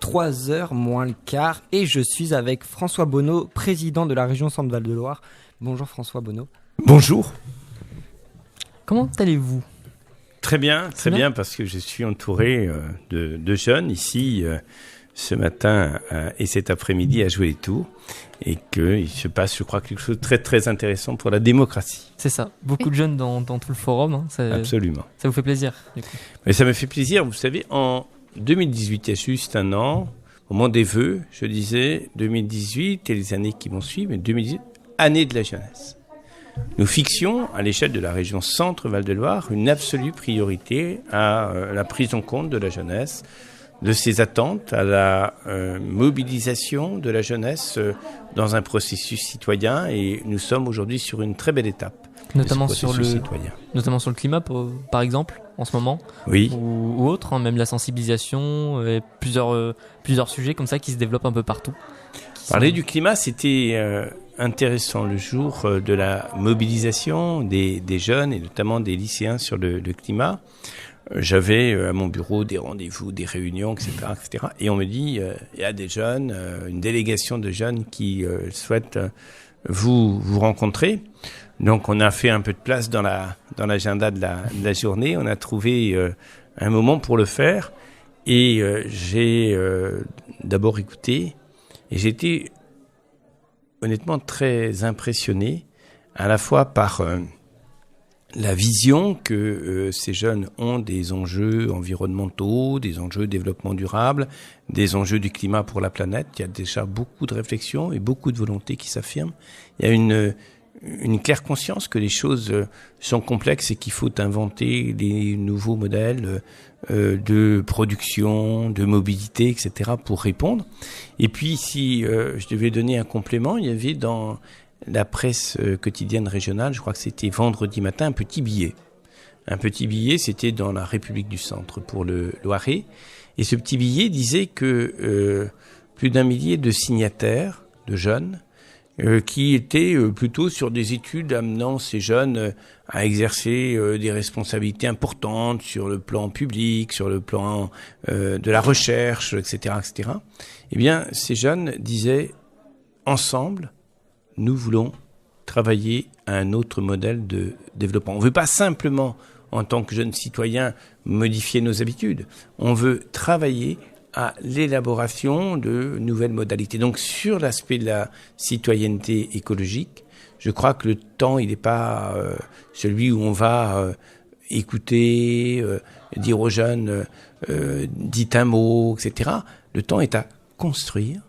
3h moins le quart et je suis avec François Bonneau, président de la région Centre-Val de Loire. Bonjour François Bonneau. Bonjour. Comment allez-vous ? Très bien, parce que je suis entouré de jeunes ici ce matin et cet après-midi à jouer les tours et qu'il se passe, je crois, quelque chose de très très intéressant pour la démocratie. C'est ça, beaucoup de jeunes dans tout le forum. Absolument. Ça vous fait plaisir du coup. Mais ça me fait plaisir, vous savez, en 2018, il y a juste un an, au moment des vœux, je disais 2018 et les années qui vont suivre, mais 2018, année de la jeunesse. Nous fixions, à l'échelle de la région Centre-Val de Loire, une absolue priorité à la prise en compte de la jeunesse, de ses attentes, à la mobilisation de la jeunesse dans un processus citoyen. Et nous sommes aujourd'hui sur une très belle étape. Notamment sur le climat, par exemple, en ce moment. Oui. Ou autre, hein, même la sensibilisation, et plusieurs sujets comme ça qui se développent un peu partout. Parler du climat, c'était intéressant le jour de la mobilisation des jeunes et notamment des lycéens sur le climat. J'avais à mon bureau des rendez-vous, des réunions, etc. Et on me dit, il y a des jeunes, une délégation de jeunes qui souhaitent vous rencontrer. Donc on a fait un peu de place dans l'agenda de la journée. On a trouvé un moment pour le faire. Et j'ai d'abord écouté. Et j'étais honnêtement très impressionné à la fois par la vision que ces jeunes ont des enjeux environnementaux, des enjeux de développement durable, des enjeux du climat pour la planète. Il y a déjà beaucoup de réflexions et beaucoup de volontés qui s'affirment. Il y a une claire conscience que les choses sont complexes et qu'il faut inventer des nouveaux modèles de production, de mobilité, etc. pour répondre. Et puis, si je devais donner un complément, il y avait dans la presse quotidienne régionale, je crois que c'était vendredi matin, un petit billet. Un petit billet, c'était dans la République du Centre pour le Loiret. Et ce petit billet disait que plus d'1 millier de signataires, de jeunes, qui étaient plutôt sur des études amenant ces jeunes à exercer des responsabilités importantes sur le plan public, sur le plan de la recherche, etc., etc. Eh bien, ces jeunes disaient, ensemble, nous voulons travailler à un autre modèle de développement. On ne veut pas simplement, en tant que jeunes citoyens, modifier nos habitudes. On veut travailler à l'élaboration de nouvelles modalités. Donc, sur l'aspect de la citoyenneté écologique, je crois que le temps, il n'est pas celui où on va écouter, dire aux jeunes, dites un mot, etc. Le temps est à construire,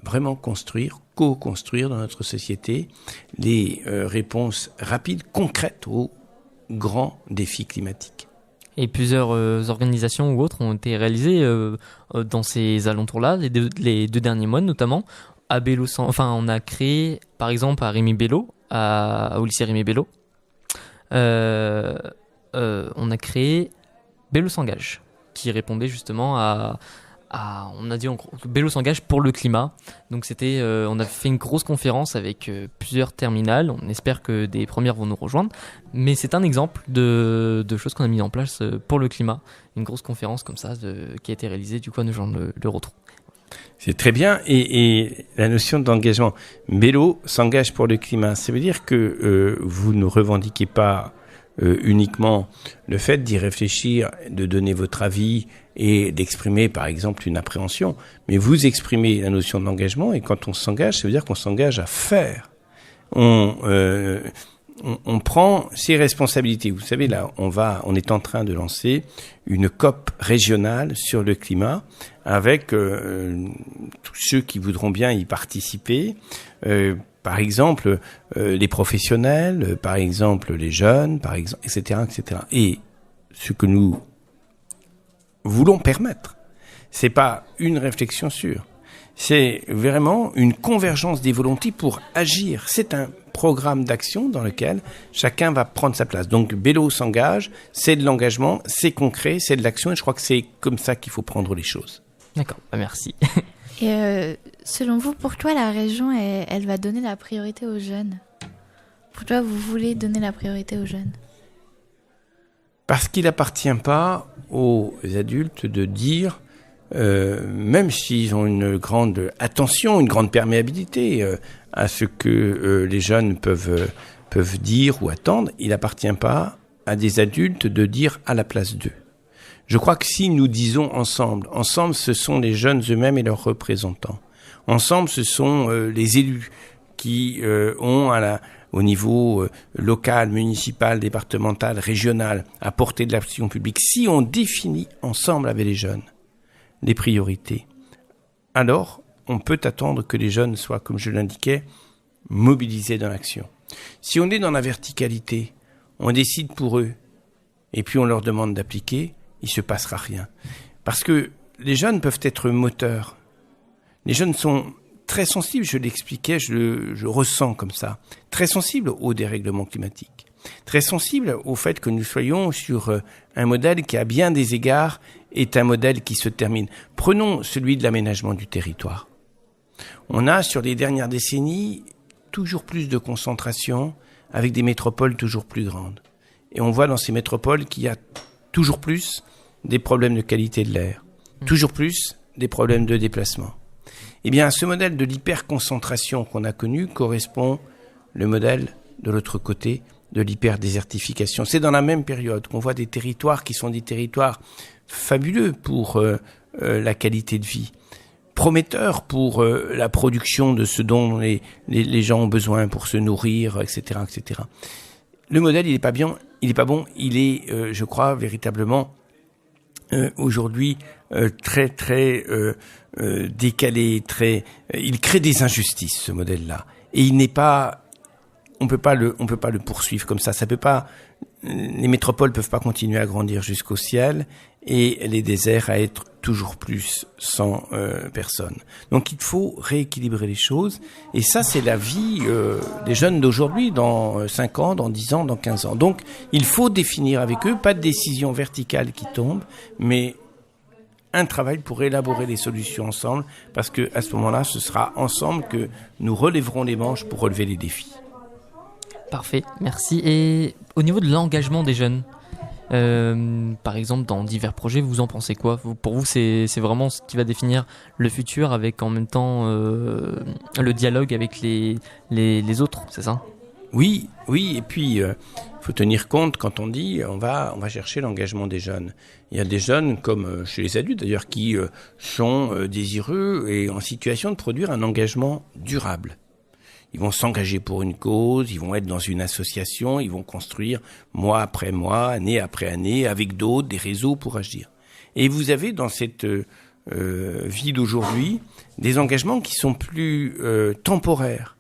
vraiment construire, co-construire dans notre société les réponses rapides, concrètes aux grands défis climatiques. Et plusieurs organisations ou autres ont été réalisées dans ces alentours-là, les deux derniers mois notamment. À Bello, on a créé, par exemple, à Rémi Bello, au lycée Rémi Bello, on a créé Bello s'engage, qui répondait justement on a dit en gros que Bello s'engage pour le climat. Donc on a fait une grosse conférence avec plusieurs terminales. On espère que des premières vont nous rejoindre. Mais c'est un exemple de choses qu'on a mis en place pour le climat. Une grosse conférence comme ça qui a été réalisée du coup à le retour. C'est très bien. Et la notion d'engagement. Bello s'engage pour le climat. Ça veut dire que vous ne revendiquez pas uniquement le fait d'y réfléchir, de donner votre avis et d'exprimer par exemple une appréhension, mais vous exprimez la notion d'engagement et quand on s'engage, ça veut dire qu'on s'engage à faire. On prend ses responsabilités. Vous savez, là, on est en train de lancer une COP régionale sur le climat avec tous ceux qui voudront bien y participer. Par exemple, les professionnels, par exemple, les jeunes, par exemple, etc., etc. Et ce que nous voulons permettre, c'est pas une réflexion sûre, c'est vraiment une convergence des volontés pour agir. C'est un programme d'action dans lequel chacun va prendre sa place. Donc Bello s'engage, c'est de l'engagement, c'est concret, c'est de l'action, et je crois que c'est comme ça qu'il faut prendre les choses. D'accord, merci. Et selon vous, pourquoi la région, elle va donner la priorité aux jeunes ? Pourquoi vous voulez donner la priorité aux jeunes ? Parce qu'il n'appartient pas aux adultes de dire même s'ils ont une grande attention, une grande perméabilité à ce que les jeunes peuvent dire ou attendre, il n'appartient pas à des adultes de dire à la place d'eux. Je crois que si nous disons ensemble, ce sont les jeunes eux-mêmes et leurs représentants. Ensemble, ce sont les élus qui ont au niveau local, municipal, départemental, régional, à porter de l'action publique. Si on définit ensemble avec les jeunes les priorités, alors on peut attendre que les jeunes soient, comme je l'indiquais, mobilisés dans l'action. Si on est dans la verticalité, on décide pour eux, et puis on leur demande d'appliquer, il ne se passera rien. Parce que les jeunes peuvent être moteurs. Les jeunes sont très sensibles, je l'expliquais, je ressens comme ça, très sensibles au dérèglement climatique, très sensibles au fait que nous soyons sur un modèle qui, à bien des égards, est un modèle qui se termine. Prenons celui de l'aménagement du territoire. On a, sur les dernières décennies, toujours plus de concentration avec des métropoles toujours plus grandes. Et on voit dans ces métropoles qu'il y a toujours plus des problèmes de qualité de l'air, toujours plus des problèmes de déplacement. Eh bien, à ce modèle de l'hyperconcentration qu'on a connu correspond le modèle, de l'autre côté, de l'hyperdésertification. C'est dans la même période qu'on voit des territoires qui sont des territoires fabuleux pour la qualité de vie, prometteurs pour la production de ce dont les gens ont besoin pour se nourrir, etc., etc. Le modèle, il n'est pas bien, il n'est pas bon, il est, je crois, véritablement aujourd'hui très très décalé, il crée des injustices, ce modèle-là, et il n'est pas, on peut pas le poursuivre comme ça. Ça peut pas, les métropoles peuvent pas continuer à grandir jusqu'au ciel et les déserts à être toujours plus sans personnes. Donc il faut rééquilibrer les choses, et ça c'est la vie des jeunes d'aujourd'hui, dans 5 ans, dans 10 ans, dans 15 ans. Donc il faut définir avec eux, pas de décision verticale qui tombe, mais un travail pour élaborer des solutions ensemble, parce que à ce moment-là, ce sera ensemble que nous relèverons les manches pour relever les défis. Parfait, merci. Et au niveau de l'engagement des jeunes, par exemple dans divers projets, vous en pensez quoi ? Pour vous, c'est vraiment ce qui va définir le futur, avec en même temps le dialogue avec les autres, c'est ça ? Oui, et puis faut tenir compte quand on dit on va chercher l'engagement des jeunes. Il y a des jeunes, comme chez les adultes d'ailleurs, qui sont désireux et en situation de produire un engagement durable. Ils vont s'engager pour une cause, ils vont être dans une association, ils vont construire mois après mois, année après année, avec d'autres, des réseaux pour agir. Et vous avez dans cette vie d'aujourd'hui des engagements qui sont plus temporaires,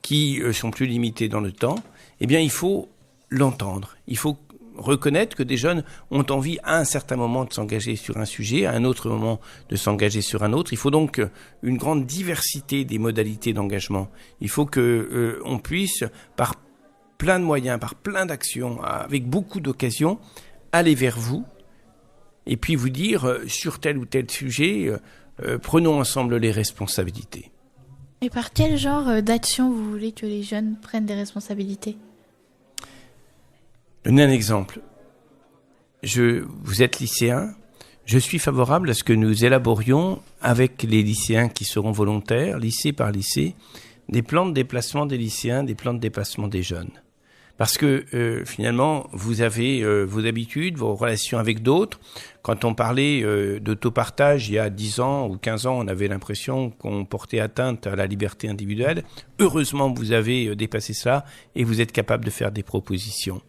qui sont plus limités dans le temps. Eh bien, il faut l'entendre. Il faut reconnaître que des jeunes ont envie à un certain moment de s'engager sur un sujet, à un autre moment de s'engager sur un autre. Il faut donc une grande diversité des modalités d'engagement. Il faut que on puisse, par plein de moyens, par plein d'actions, avec beaucoup d'occasions, aller vers vous et puis vous dire sur tel ou tel sujet, prenons ensemble les responsabilités. Et par quel genre d'action vous voulez que les jeunes prennent des responsabilités ? Donner un exemple. Vous êtes lycéen. Je suis favorable à ce que nous élaborions avec les lycéens qui seront volontaires, lycée par lycée, des plans de déplacement des lycéens, des plans de déplacement des jeunes. Parce que finalement, vous avez vos habitudes, vos relations avec d'autres. Quand on parlait d'autopartage il y a 10 ans ou 15 ans, on avait l'impression qu'on portait atteinte à la liberté individuelle. Heureusement, vous avez dépassé ça et vous êtes capable de faire des propositions.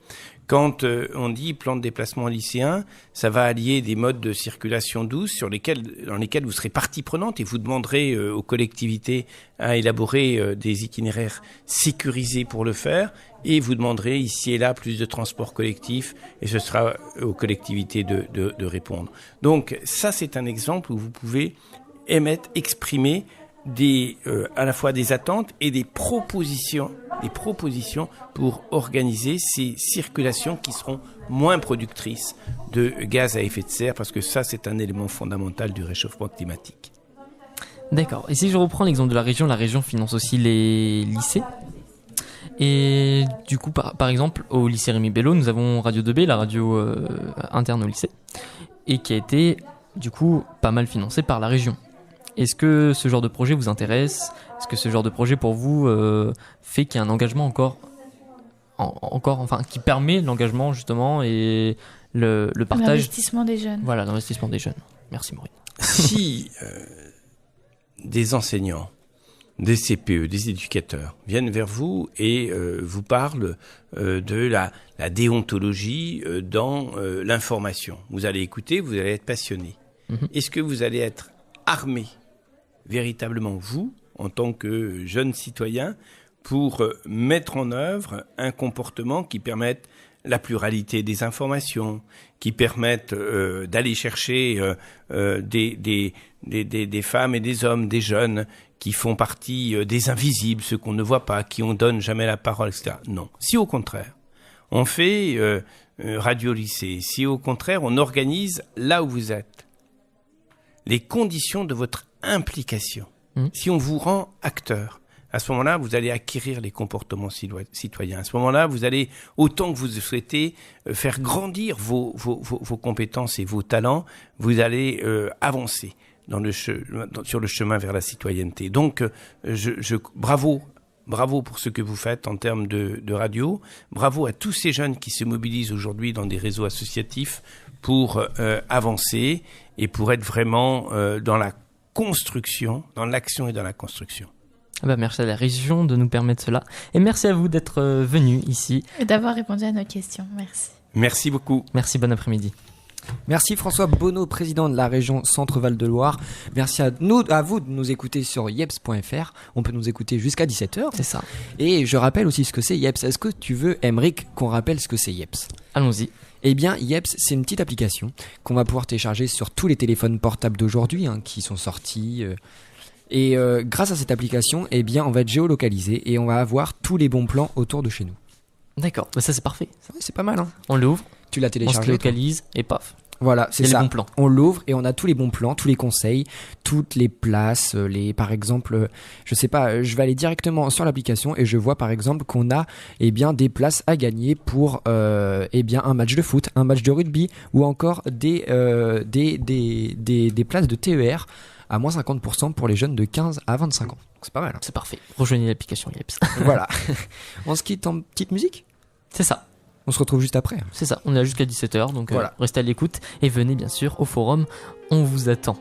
Quand on dit plan de déplacement lycéen, ça va allier des modes de circulation douce dans lesquels vous serez partie prenante et vous demanderez aux collectivités à élaborer des itinéraires sécurisés pour le faire, et vous demanderez ici et là plus de transport collectif, et ce sera aux collectivités de répondre. Donc ça, c'est un exemple où vous pouvez exprimer à la fois des attentes et des propositions pour organiser ces circulations qui seront moins productrices de gaz à effet de serre, parce que ça, c'est un élément fondamental du réchauffement climatique. D'accord. Et si je reprends l'exemple de la région finance aussi les lycées. Et du coup, par exemple, au lycée Rémi Bello, nous avons Radio 2B, la radio interne au lycée, et qui a été du coup pas mal financé par la région. Est-ce que ce genre de projet vous intéresse ? Est-ce que ce genre de projet pour vous fait qu'il y a un engagement enfin, qui permet l'engagement justement et le partage. L'investissement des jeunes. Voilà, l'investissement des jeunes. Merci Maureen. Si des enseignants, des CPE, des éducateurs viennent vers vous et vous parlent de la déontologie dans l'information, vous allez écouter, vous allez être passionné. Est-ce que vous allez être armé véritablement, vous, en tant que jeune citoyen, pour mettre en œuvre un comportement qui permette la pluralité des informations, qui permettent d'aller chercher des femmes et des hommes, des jeunes qui font partie des invisibles, ceux qu'on ne voit pas, qui on donne jamais la parole, etc. Non. Si au contraire, on fait radio-lycée, si au contraire, on organise là où vous êtes, les conditions de votre implication, si on vous rend acteur, à ce moment-là, vous allez acquérir les comportements citoyens. À ce moment-là, vous allez, autant que vous souhaitez, faire grandir vos compétences et vos talents, vous allez avancer sur le chemin vers la citoyenneté. Donc, bravo pour ce que vous faites en termes de radio. Bravo à tous ces jeunes qui se mobilisent aujourd'hui dans des réseaux associatifs pour avancer et pour être vraiment dans la construction, dans l'action et dans la construction. Merci à la région de nous permettre cela. Et merci à vous d'être venus ici. Et d'avoir répondu à nos questions. Merci. Merci beaucoup. Merci, bon après-midi. Merci François Bonneau, président de la région Centre-Val de Loire. Merci à vous de nous écouter sur yeps.fr. On peut nous écouter jusqu'à 17h. C'est ça. Et je rappelle aussi ce que c'est Yeps. Est-ce que tu veux, Emeric, qu'on rappelle ce que c'est Yeps ? Allons-y. Eh bien, Yeps, c'est une petite application qu'on va pouvoir télécharger sur tous les téléphones portables d'aujourd'hui qui sont sortis. Et grâce à cette application, eh bien, on va être géolocalisé et on va avoir tous les bons plans autour de chez nous. D'accord, ça c'est parfait. C'est pas mal, hein. On l'ouvre, tu l'as téléchargé, on se localise et paf. Voilà, c'est ça. Les bons plans. On l'ouvre et on a tous les bons plans, tous les conseils, toutes les places, par exemple, je sais pas, je vais aller directement sur l'application et je vois par exemple qu'on a des places à gagner pour un match de foot, un match de rugby ou encore des places de TER à moins 50% pour les jeunes de 15 à 25 ans. C'est pas mal. C'est parfait. Rejoignez l'application Yeps. Voilà. On se quitte en petite musique ? C'est ça. On se retrouve juste après. C'est ça. On est là jusqu'à 17h, donc voilà. Restez à l'écoute et venez bien sûr au forum. On vous attend.